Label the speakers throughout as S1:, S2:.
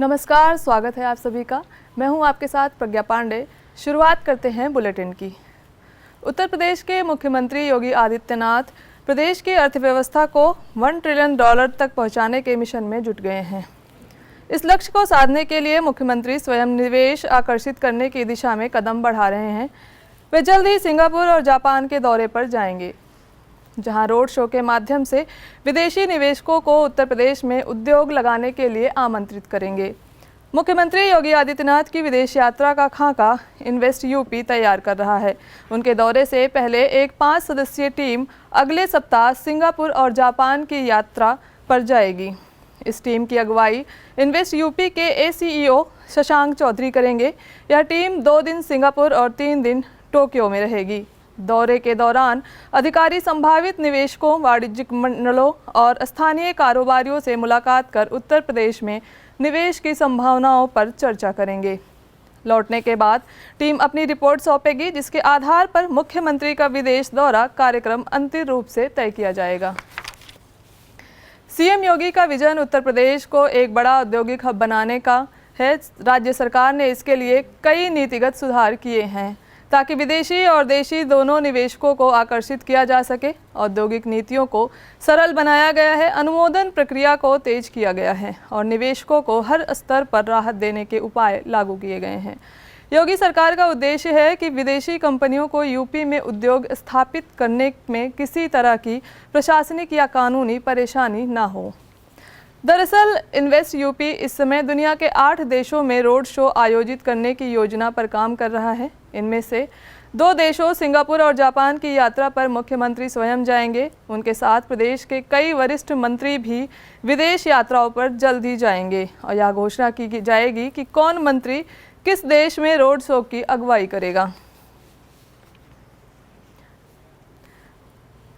S1: नमस्कार, स्वागत है आप सभी का। मैं हूं आपके साथ प्रज्ञा पांडे। शुरुआत करते हैं बुलेटिन की। उत्तर प्रदेश के मुख्यमंत्री योगी आदित्यनाथ प्रदेश की अर्थव्यवस्था को $1 ट्रिलियन तक पहुंचाने के मिशन में जुट गए हैं। इस लक्ष्य को साधने के लिए मुख्यमंत्री स्वयं निवेश आकर्षित करने की दिशा में कदम बढ़ा रहे हैं। वे जल्द ही सिंगापुर और जापान के दौरे पर जाएंगे, जहां रोड शो के माध्यम से विदेशी निवेशकों को उत्तर प्रदेश में उद्योग लगाने के लिए आमंत्रित करेंगे। मुख्यमंत्री योगी आदित्यनाथ की विदेश यात्रा का खाका इन्वेस्ट यूपी तैयार कर रहा है। उनके दौरे से पहले एक 5 सदस्यीय टीम अगले सप्ताह सिंगापुर और जापान की यात्रा पर जाएगी। इस टीम की अगुवाई इन्वेस्ट यूपी के ACEO शशांक चौधरी करेंगे। यह टीम 2 दिन सिंगापुर और 3 दिन टोक्यो में रहेगी। दौरे के दौरान अधिकारी संभावित निवेशकों, वाणिज्यिक मंडलों और स्थानीय कारोबारियों से मुलाकात कर उत्तर प्रदेश में निवेश की संभावनाओं पर चर्चा करेंगे। लौटने के बाद टीम अपनी रिपोर्ट सौंपेगी, जिसके आधार पर मुख्यमंत्री का विदेश दौरा कार्यक्रम अंतिम रूप से तय किया जाएगा। सीएम योगी का विजन उत्तर प्रदेश को एक बड़ा औद्योगिक हब बनाने का है। राज्य सरकार ने इसके लिए कई नीतिगत सुधार किए हैं ताकि विदेशी और देशी दोनों निवेशकों को आकर्षित किया जा सके। औद्योगिक नीतियों को सरल बनाया गया है, अनुमोदन प्रक्रिया को तेज किया गया है और निवेशकों को हर स्तर पर राहत देने के उपाय लागू किए गए हैं। योगी सरकार का उद्देश्य है कि विदेशी कंपनियों को यूपी में उद्योग स्थापित करने में किसी तरह की प्रशासनिक या कानूनी परेशानी ना हो। दरअसल इन्वेस्ट यूपी इस समय दुनिया के 8 देशों में रोड शो आयोजित करने की योजना पर काम कर रहा है। इनमें से 2 देशों सिंगापुर और जापान की यात्रा पर मुख्यमंत्री स्वयं जाएंगे। उनके साथ प्रदेश के कई वरिष्ठ मंत्री भी विदेश यात्राओं पर जल्द ही जाएंगे और यह घोषणा की जाएगी कि कौन मंत्री किस देश में रोड शो की अगुवाई करेगा।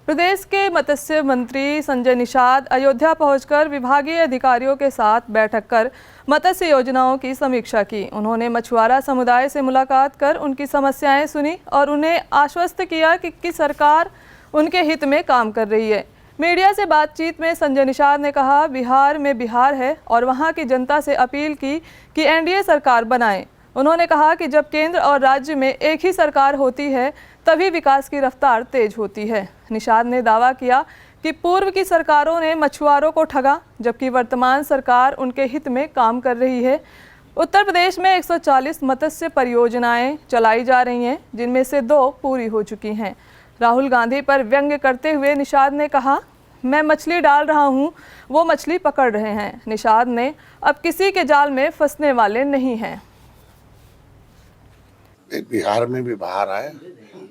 S1: प्रदेश के मत्स्य मंत्री संजय निषाद अयोध्या पहुंचकर विभागीय अधिकारियों के साथ बैठक कर मत्स्य योजनाओं की समीक्षा की। उन्होंने मछुआरा समुदाय से मुलाकात कर उनकी समस्याएं सुनी और उन्हें आश्वस्त किया कि सरकार उनके हित में काम कर रही है। मीडिया से बातचीत में संजय निषाद ने कहा, बिहार में बिहार है और वहां की जनता से अपील की कि एनडीए सरकार बनाएं। उन्होंने कहा कि जब केंद्र और राज्य में एक ही सरकार होती है तभी विकास की रफ्तार तेज होती है। निषाद ने दावा किया कि पूर्व की सरकारों ने मछुआरों को ठगा, जबकि वर्तमान सरकार उनके हित में काम कर रही है। उत्तर प्रदेश में 140 मत्स्य परियोजनाएं चलाई जा रही हैं, जिनमें से 2 पूरी हो चुकी हैं। राहुल गांधी पर व्यंग्य करते हुए निषाद ने कहा, मैं मछली डाल रहा हूं, वो मछली पकड़ रहे हैं। निषाद ने अब किसी के जाल में फंसने वाले नहीं हैं।
S2: बिहार में भी बाहर आए,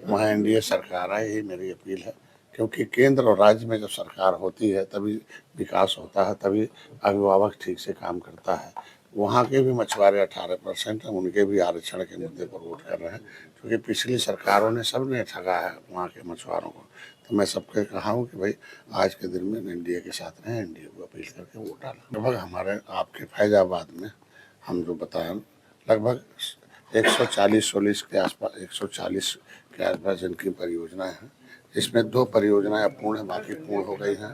S2: वहाँ एनडीए सरकार आए, यही मेरी अपील है। क्योंकि केंद्र और राज्य में जब सरकार होती है तभी विकास होता है, तभी अभिभावक ठीक से काम करता है। वहाँ के भी मछुआरे 18% हैं, उनके भी आरक्षण के मुद्दे पर वोट कर रहे हैं, क्योंकि पिछली सरकारों ने सबने ठगा है वहाँ के मछुआरों को। तो मैं सबके कहा हूँ कि भाई आज के दिन में एनडीए के साथ रहें, एनडीए को अपील करके वोट डालें। लगभग हमारे आपके फैजाबाद में हम जो बताएं लगभग 140 के आसपास 140 के आसपास इनकी परियोजनाएं हैं, जिसमें 2 परियोजनाएं अपूर्ण है, बाकी पूर्ण हो गई हैं।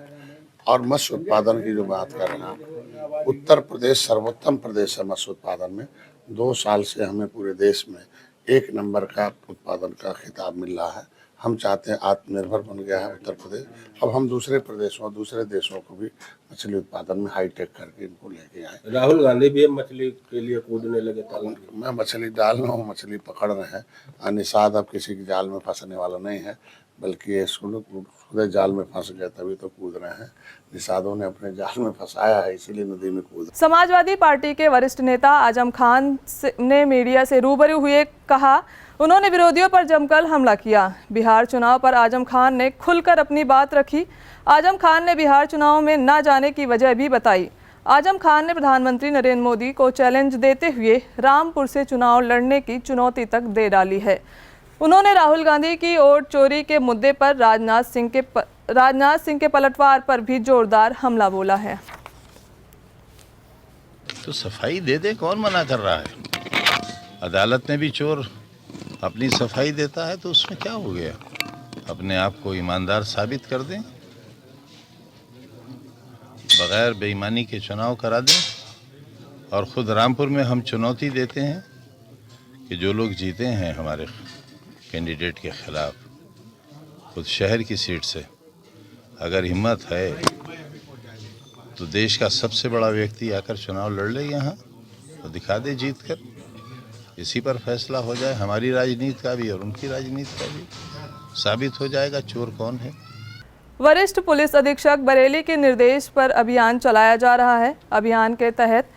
S2: और मत्स्य उत्पादन की जो बात कर रहे हैं, उत्तर प्रदेश सर्वोत्तम प्रदेश है मत्स्य उत्पादन में। 2 साल से हमें पूरे देश में 1 नंबर का उत्पादन का खिताब मिल रहा है। हम चाहते हैं, आत्मनिर्भर बन गया है उत्तर प्रदेश। अब हम दूसरे प्रदेशों, दूसरे देशों को भी मछली उत्पादन में हाईटेक करके इनको लेके आए।
S3: राहुल गांधी भी मछली के लिए कूदने लगे।
S2: मैं मछली डाल रहा हूँ, मछली पकड़ रहे हैं। निषाद अब किसी के जाल में फंसने वाला नहीं है, बल्कि ये खुद जाल में फंस गए तभी तो कूद रहे हैं। निषादों ने अपने जाल में फंसाया है, इसीलिए नदी में कूद।
S1: समाजवादी पार्टी के वरिष्ठ नेता आजम खान ने मीडिया से रूबरू हुए कहा, उन्होंने विरोधियों पर जमकर हमला किया। बिहार चुनाव पर आजम खान ने खुलकर अपनी बात रखी। आजम खान ने बिहार चुनाव में न जाने की वजह भी बताई। आजम खान ने प्रधानमंत्री नरेंद्र मोदी को चैलेंज देते हुए रामपुर से चुनाव लड़ने की चुनौती तक दे डाली है। उन्होंने राहुल गांधी की वोट चोरी के मुद्दे पर राजनाथ सिंह के पलटवार पर भी जोरदार हमला बोला है।
S4: तो सफाई दे दे, कौन मना कर रहा है? अदालत में भी चोर अपनी सफाई देता है तो उसमें क्या हो गया? अपने आप को ईमानदार साबित कर दें, बगैर बेईमानी के चुनाव करा दें, और ख़ुद रामपुर में हम चुनौती देते हैं कि जो लोग जीते हैं हमारे कैंडिडेट के ख़िलाफ़ खुद शहर की सीट से, अगर हिम्मत है तो देश का सबसे बड़ा व्यक्ति आकर चुनाव लड़ ले यहाँ, तो दिखा दे जीत कर। इसी पर फैसला हो जाए, हमारी राजनीति का भी और उनकी राजनीति का भी साबित हो जाएगा चोर कौन है।
S1: वरिष्ठ पुलिस अधीक्षक बरेली के निर्देश पर अभियान चलाया जा रहा है। अभियान के तहत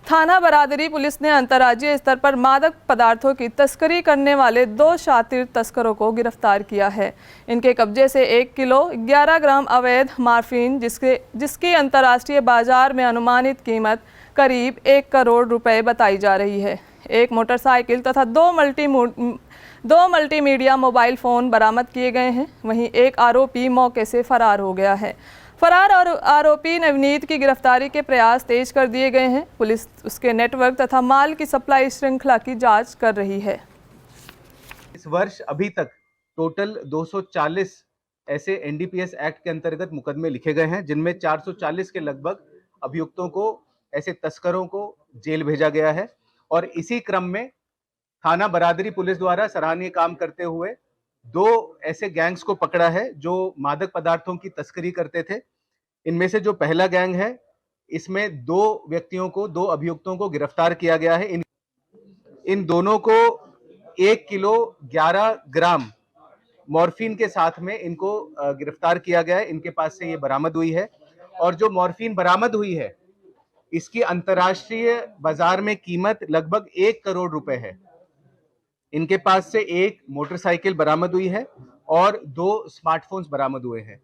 S1: थाना बरादरी पुलिस ने अंतर्राज्यीय स्तर पर मादक पदार्थों की तस्करी करने वाले 2 शातिर तस्करों को गिरफ्तार किया है। इनके कब्जे से 1 किलो 11 ग्राम अवैध मार्फिन जिसकी अंतर्राष्ट्रीय बाजार में अनुमानित कीमत करीब 1 करोड़ रुपए बताई जा रही है। एक मोटरसाइकिल तथा 2 मल्टीमीडिया मोबाइल फ़ोन बरामद किए गए हैं। वहीं एक आरोपी मौके से फरार हो गया है। फरार और आरोपी नवनीत की गिरफ्तारी के प्रयास तेज कर दिए गए हैं। पुलिस उसके नेटवर्क तथा माल की सप्लाई श्रृंखला की जांच कर रही है।
S5: इस वर्ष अभी तक टोटल 240 ऐसे एनडीपीएस एक्ट के अंतर्गत मुकदमे लिखे गए हैं, जिनमें 440 के लगभग अभियुक्तों को, ऐसे तस्करों को जेल भेजा गया है। और इसी क्रम में थाना बरादरी पुलिस द्वारा सराहनीय काम करते हुए 2 ऐसे गैंग्स को पकड़ा है जो मादक पदार्थों की तस्करी करते थे। इनमें से जो पहला गैंग है, इसमें 2 व्यक्तियों को, 2 अभियुक्तों को गिरफ्तार किया गया है। इन दोनों को 1 किलो 11 ग्राम मॉर्फिन के साथ में इनको गिरफ्तार किया गया है। इनके पास से ये बरामद हुई है। और जो मॉर्फिन बरामद हुई है, इसकी अंतर्राष्ट्रीय बाजार में कीमत लगभग 1 करोड़ रुपए है। इनके पास से एक मोटरसाइकिल बरामद हुई है और 2 स्मार्टफोन्स बरामद हुए हैं।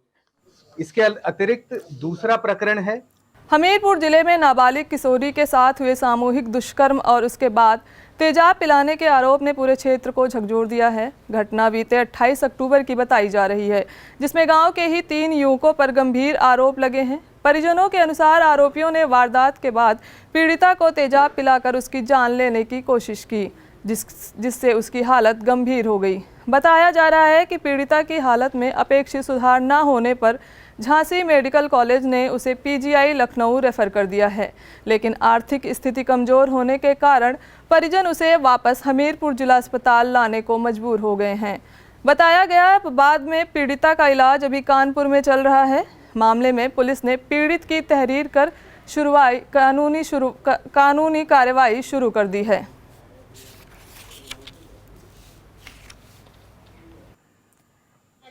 S5: इसके अतिरिक्त दूसरा प्रकरण है
S1: हमीरपुर जिले में नाबालिग किशोरी के साथ हुए सामूहिक दुष्कर्म और उसके बाद तेजाब पिलाने के आरोप ने पूरे क्षेत्र को झकझोर दिया है। घटना बीते 28 अक्टूबर की बताई जा रही है, जिसमें गांव के ही 3 युवकों पर गंभीर आरोप लगे हैं। परिजनों के अनुसार आरोपियों ने वारदात के बाद पीड़िता को तेजाब पिलाकर उसकी जान लेने की कोशिश की, जिससे उसकी हालत गंभीर हो गई। बताया जा रहा है कि पीड़िता की हालत में अपेक्षित सुधार न होने पर झांसी मेडिकल कॉलेज ने उसे पीजीआई लखनऊ रेफर कर दिया है, लेकिन आर्थिक स्थिति कमज़ोर होने के कारण परिजन उसे वापस हमीरपुर जिला अस्पताल लाने को मजबूर हो गए हैं। बताया गया बाद में पीड़िता का इलाज अभी कानपुर में चल रहा है। मामले में पुलिस ने पीड़ित की तहरीर कर कानूनी कार्रवाई शुरू कर दी है।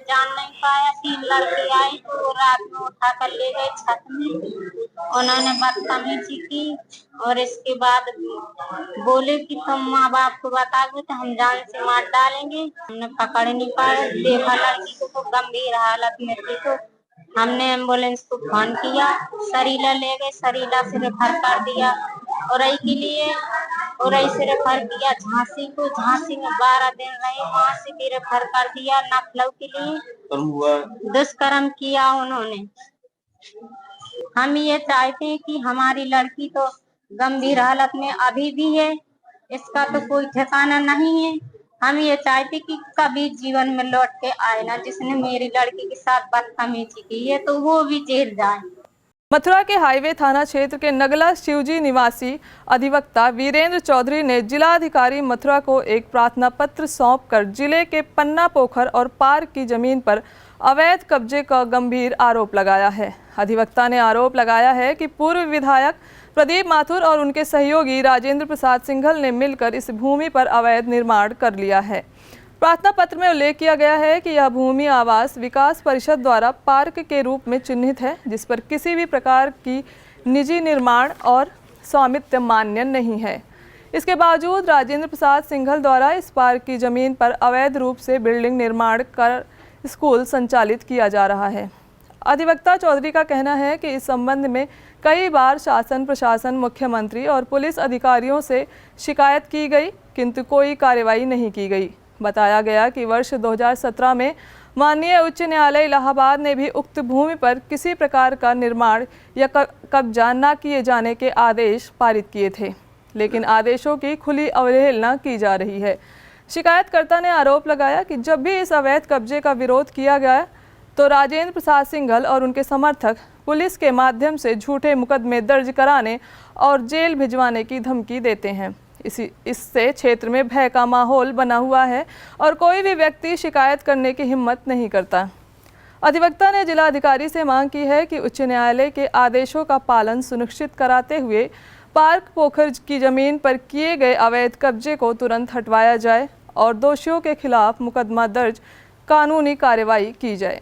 S6: जान नहीं पाया। 3 लड़के आए तो रात में उठा कर ले गए छत में। उन्होंने बदतमीजी की और इसके बाद बोले कि तुम माँ बाप को बताओगे तो हम जान से मार डालेंगे। हमने पकड़ नहीं पाया। देखा लड़की को तो गंभीर हालत में थी, तो हमने एम्बुलेंस को फोन किया। सरीला ले गए, सरीला से रेफर कर दिया औरई के लिए, औरई से रेफर किया झांसी को। झांसी में 12 दिन रहे, वहाँ से भी रेफर कर दिया लखनऊ के लिए। दुष्कर्म किया उन्होंने। हम ये चाहते हैं कि हमारी लड़की तो गंभीर हालत में अभी भी है, इसका तो कोई ठिकाना नहीं है। हम ये चाहते कि कभी जीवन में लौट के आए ना। जिसने मेरी लड़की के साथ बदतमीजी की है तो वो भी जेल जाए।
S1: मथुरा के हाईवे थाना क्षेत्र के नगला शिवजी निवासी अधिवक्ता वीरेंद्र चौधरी ने जिलाधिकारी मथुरा को एक प्रार्थना पत्र सौंपकर जिले के पन्ना पोखर और पार्क की जमीन पर अवैध कब्जे का गंभीर आरोप लगाया है। अधिवक्ता ने आरोप लगाया है कि पूर्व विधायक प्रदीप माथुर और उनके सहयोगी राजेंद्र प्रसाद सिंघल ने मिलकर इस भूमि पर अवैध निर्माण कर लिया है। प्रार्थना पत्र में उल्लेख किया गया है कि यह भूमि आवास विकास परिषद द्वारा पार्क के रूप में चिन्हित है, जिस पर किसी भी प्रकार की निजी निर्माण और स्वामित्व मान्य नहीं है। इसके बावजूद राजेंद्र प्रसाद सिंघल द्वारा इस पार्क की जमीन पर अवैध रूप से बिल्डिंग निर्माण कर स्कूल संचालित किया जा रहा है। अधिवक्ता चौधरी का कहना है कि इस संबंध में कई बार शासन प्रशासन, मुख्यमंत्री और पुलिस अधिकारियों से शिकायत की गई, किंतु कोई कार्रवाई नहीं की गई। बताया गया कि वर्ष 2017 में माननीय उच्च न्यायालय इलाहाबाद ने भी उक्त भूमि पर किसी प्रकार का निर्माण या कब्जा न किए जाने के आदेश पारित किए थे, लेकिन आदेशों की खुली अवहेलना की जा रही है। शिकायतकर्ता ने आरोप लगाया कि जब भी इस अवैध कब्जे का विरोध किया गया तो राजेंद्र प्रसाद सिंघल और उनके समर्थक पुलिस के माध्यम से झूठे मुकदमे दर्ज कराने और जेल भिजवाने की धमकी देते हैं। इससे क्षेत्र में भय का माहौल बना हुआ है और कोई भी व्यक्ति शिकायत करने की हिम्मत नहीं करता। अधिवक्ता ने जिलाधिकारी से मांग की है कि उच्च न्यायालय के आदेशों का पालन सुनिश्चित कराते हुए पार्क पोखर की जमीन पर किए गए अवैध कब्जे को तुरंत हटवाया जाए और दोषियों के खिलाफ मुकदमा दर्ज कानूनी कार्रवाई की जाए।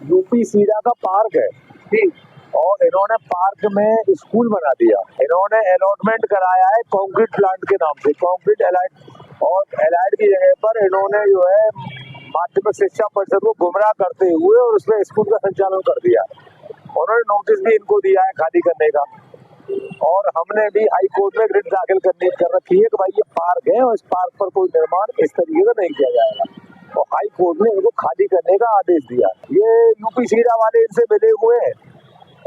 S7: यूपी सीरा का पार्क है, ठीक, और इन्होंने पार्क में स्कूल बना दिया। इन्होंने अलॉटमेंट कराया है कंक्रीट प्लांट के नाम से, कंक्रीट एलाइड, और एलाइड की जगह पर इन्होंने जो है माध्यमिक शिक्षा परिषद को गुमराह करते हुए और उसमें स्कूल का संचालन कर दिया। उन्होंने नोटिस भी इनको दिया है खाली करने का, और हमने भी हाई कोर्ट में रिट दाखिल कर रखी है कि भाई ये पार्क है और इस पार्क पर कोई निर्माण इस तरीके से नहीं किया जाएगा, और हाई कोर्ट ने इनको खाली करने का आदेश दिया। ये यूपी सीरा वाले इनसे मिले हुए हैं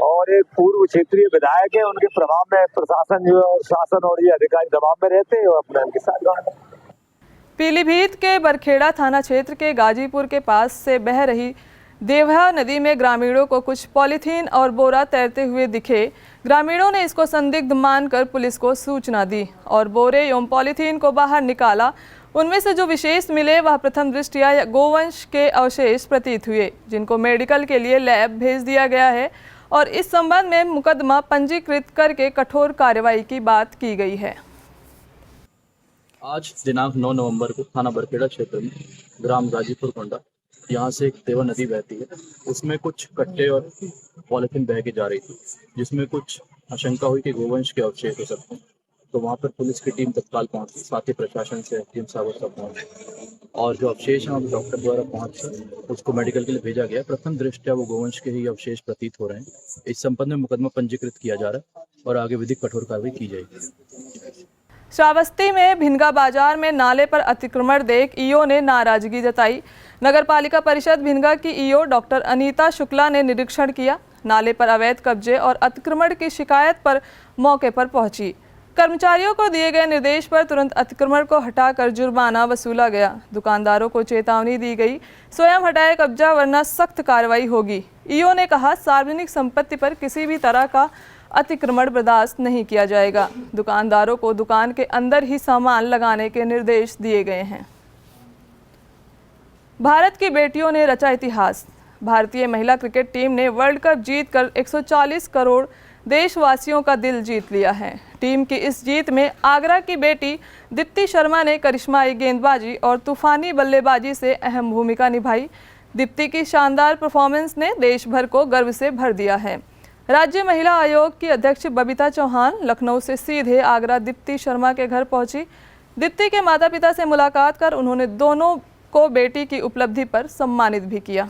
S7: और एक पूर्व क्षेत्रीय विधायक है, उनके प्रभाव में प्रशासन जो है और शासन और ये अधिकारी दबाव में रहते हैं और अपने उनके साथ।
S1: पीलीभीत के बरखेड़ा थाना क्षेत्र के गाजीपुर के पास से बह रही देवहा नदी में ग्रामीणों को कुछ पॉलीथीन और बोरा तैरते हुए दिखे। ग्रामीणों ने इसको संदिग्ध मानकर पुलिस को सूचना दी और बोरे एवं पॉलीथीन को बाहर निकाला। उनमें से जो विशेष मिले वह प्रथम दृष्टया गोवंश के अवशेष प्रतीत हुए, जिनको मेडिकल के लिए लैब भेज दिया गया है और इस संबंध में मुकदमा पंजीकृत करके कठोर कार्रवाई की बात की गई है।
S8: आज दिनांक 9 नवंबर को थाना बरखेड़ा क्षेत्र में ग्राम गाजीपुर कोंडा, यहाँ से एक देवा नदी बहती है, उसमें कुछ कट्टे और पॉलीथीन बह के जा रही थी, जिसमें कुछ आशंका हुई कि गोवंश के अवशेष हो सकते हैं। तो वहाँ पर पुलिस की टीम तत्काल पहुँची, साथ ही प्रशासन से टीम सागर तक पहुँची और जो अवशेष हैं वो डॉक्टर द्वारा पहुँच उसको मेडिकल के लिए भेजा गया। प्रथम दृष्टया वो गोवंश के ही अवशेष प्रतीत हो रहे हैं। इस संबंध में मुकदमा पंजीकृत किया जा रहा है और आगे विधिक कठोर कार्रवाई की जाएगी।
S1: श्रावस्ती में भिनगा बाजार में नाले पर अतिक्रमण देख ईओ ने नाराजगी जताई। नगर पालिका परिषद भिनगा की ईओ डॉक्टर अनीता शुक्ला ने निरीक्षण किया। नाले पर अवैध कब्जे और अतिक्रमण की शिकायत पर मौके पर पहुंची। कर्मचारियों को दिए गए निर्देश पर तुरंत अतिक्रमण को हटाकर जुर्माना वसूला गया। दुकानदारों को चेतावनी दी गई, स्वयं हटाए कब्जा वरना सख्त कार्रवाई होगी। ईओ ने कहा, सार्वजनिक संपत्ति पर किसी भी तरह का अतिक्रमण बर्दाश्त नहीं किया जाएगा। दुकानदारों को दुकान के अंदर ही सामान लगाने के निर्देश दिए गए हैं। भारत की बेटियों ने रचा इतिहास। भारतीय महिला क्रिकेट टीम ने वर्ल्ड कप जीतकर 140 करोड़ देशवासियों का दिल जीत लिया है। टीम की इस जीत में आगरा की बेटी दीप्ति शर्मा ने करिश्माई गेंदबाजी और तूफानी बल्लेबाजी से अहम भूमिका निभाई। दीप्ति की शानदार परफॉर्मेंस ने देश भर को गर्व से भर दिया है। राज्य महिला आयोग की अध्यक्ष बबीता चौहान लखनऊ से सीधे आगरा दीप्ति शर्मा के घर पहुंची। दीप्ति के माता पिता से मुलाकात कर उन्होंने दोनों को बेटी की उपलब्धि पर सम्मानित भी किया।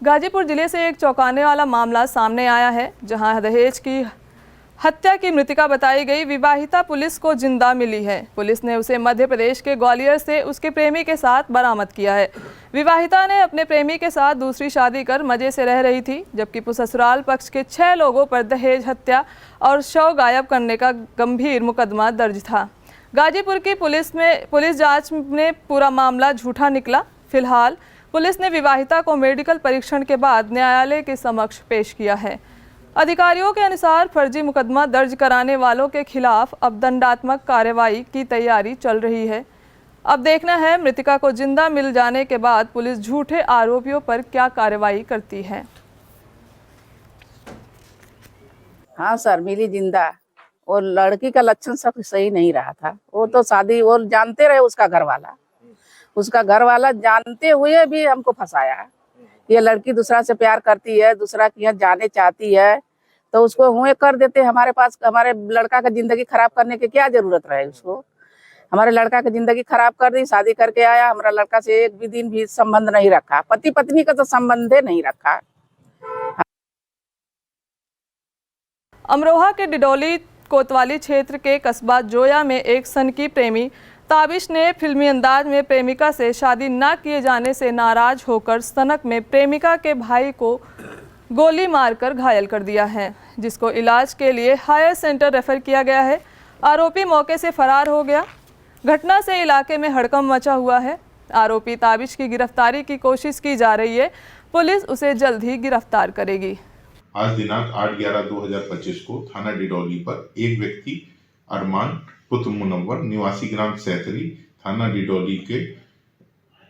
S1: गाजीपुर जिले से एक चौंकाने वाला मामला सामने आया है, जहां दहेज की हत्या की मृतिका बताई गई विवाहिता पुलिस को जिंदा मिली है। पुलिस ने उसे मध्य प्रदेश के ग्वालियर से उसके प्रेमी के साथ बरामद किया है। विवाहिता ने अपने प्रेमी के साथ दूसरी शादी कर मजे से रह रही थी, जबकि ससुराल पक्ष के 6 लोगों पर दहेज हत्या और शव गायब करने का गंभीर मुकदमा दर्ज था। गाजीपुर की पुलिस जांच में पूरा मामला झूठा निकला। फिलहाल पुलिस ने विवाहिता को मेडिकल परीक्षण के बाद न्यायालय के समक्ष पेश किया है। अधिकारियों के अनुसार फर्जी मुकदमा दर्ज कराने वालों के खिलाफ अब दंडात्मक कार्रवाई की तैयारी चल रही है। अब देखना है मृतिका को जिंदा मिल जाने के बाद पुलिस झूठे आरोपियों पर क्या कार्रवाई करती है।
S9: हाँ सर, मिली जिंदा। और लड़की का लक्षण सब सही नहीं रहा था। वो तो शादी वो जानते रहे, उसका घर वाला जानते हुए भी हमको फंसाया। ये लड़की दूसरा से प्यार करती है, दूसरा की यहाँ जाने चाहती है, तो उसको हुए कर देते। हमारे पास हमारे लड़का का जिंदगी खराब करने की क्या जरूरत रहे उसको। हमारे लड़का की जिंदगी खराब कर दी, शादी करके आया, हमारा लड़का से एक भी दिन भी संबंध नहीं रखा। पति पत्नी का तो संबंध नहीं रखा।
S1: अमरोहा के डिडोली कोतवाली क्षेत्र के कस्बा जोया में एक सनकी प्रेमी ताबिश ने फिल्मी अंदाज में प्रेमिका से शादी न किए जाने से नाराज होकर सनक में प्रेमिका के भाई को गोली मारकर घायल कर दिया है, जिसको इलाज के लिए हायर सेंटर रेफर किया गया है। आरोपी मौके से फरार हो गया। घटना से इलाके में हड़कंप मचा हुआ है। आरोपी ताबिश की गिरफ्तारी की कोशिश की जा रही है। पुलिस उसे जल्द ही गिरफ्तार करेगी।
S10: आज दिनांक 8/11/2025 को थाना डिडौली पर एक व्यक्ति अरमान पुत्र मुनव्वर निवासी ग्राम सैतरी थाना डिडौली के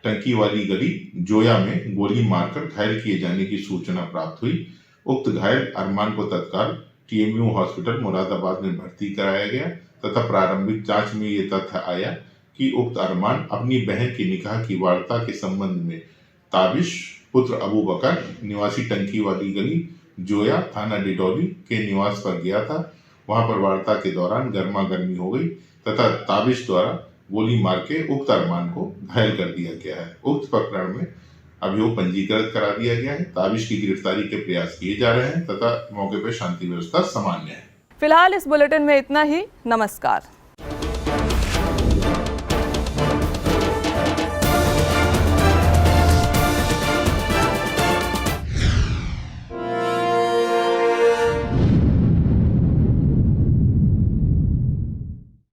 S10: टंकी वाली गली जोया में गोली मारकर घायल किए जाने की सूचना प्राप्त हुई। उक्त घायल अरमान को तत्काल TMU हॉस्पिटल मुरादाबाद में भर्ती कराया गया तथा प्रारंभिक जांच में ये तथ्य आया कि उक्त अरमान अपनी बहन की निकाह की वार्ता के संबंध में ताबिश पुत्र अबू बकर निवासी टंकी वाली गली जोया थाना डिडौली के निवास पर गया था। वहां पर वार्ता के दौरान गर्मा गर्मी हो गई तथा ताबिश द्वारा गोली मार के उक्त अरमान को घायल कर दिया गया है। उक्त प्रकरण में अभियोग पंजीकृत करा दिया गया है। ताबिश की गिरफ्तारी के प्रयास किए जा रहे हैं तथा मौके पर शांति व्यवस्था सामान्य है।
S1: फिलहाल इस बुलेटिन में इतना ही। नमस्कार।